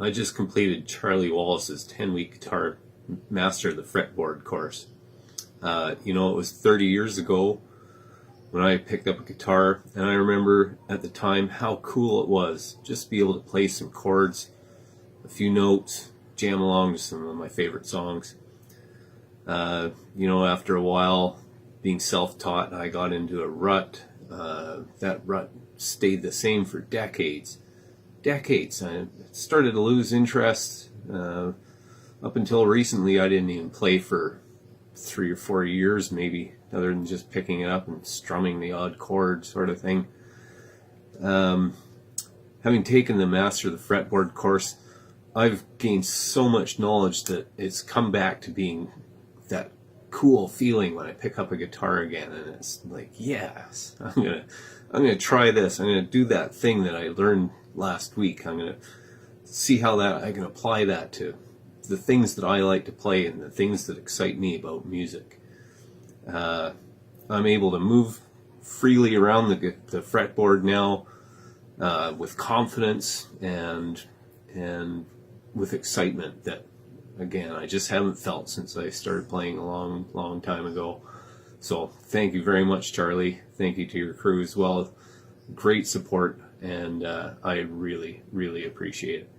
I just completed Charlie Wallace's 10-week guitar master of the fretboard course. It was 30 years ago when I picked up a guitar, and I remember at the time how cool it was just to be able to play some chords, a few notes, jam along to some of my favorite songs. After a while being self-taught, I got into a rut. That rut stayed the same for decades. I started to lose interest. Up until recently, I didn't even play for 3 or 4 years maybe, other than just picking it up and strumming the odd chord sort of thing. Having taken the Master of the Fretboard course, I've gained so much knowledge that it's come back to being that cool feeling when I pick up a guitar again, and it's like, yes, I'm gonna try this. I'm gonna do that thing that I learned last week. I'm gonna see how that I can apply that to the things that I like to play and the things that excite me about music. I'm able to move freely around the fretboard now with confidence and with excitement that, again, I just haven't felt since I started playing a long time ago. So thank you very much, Charlie. Thank you to your crew as well. Great support, and I really appreciate it.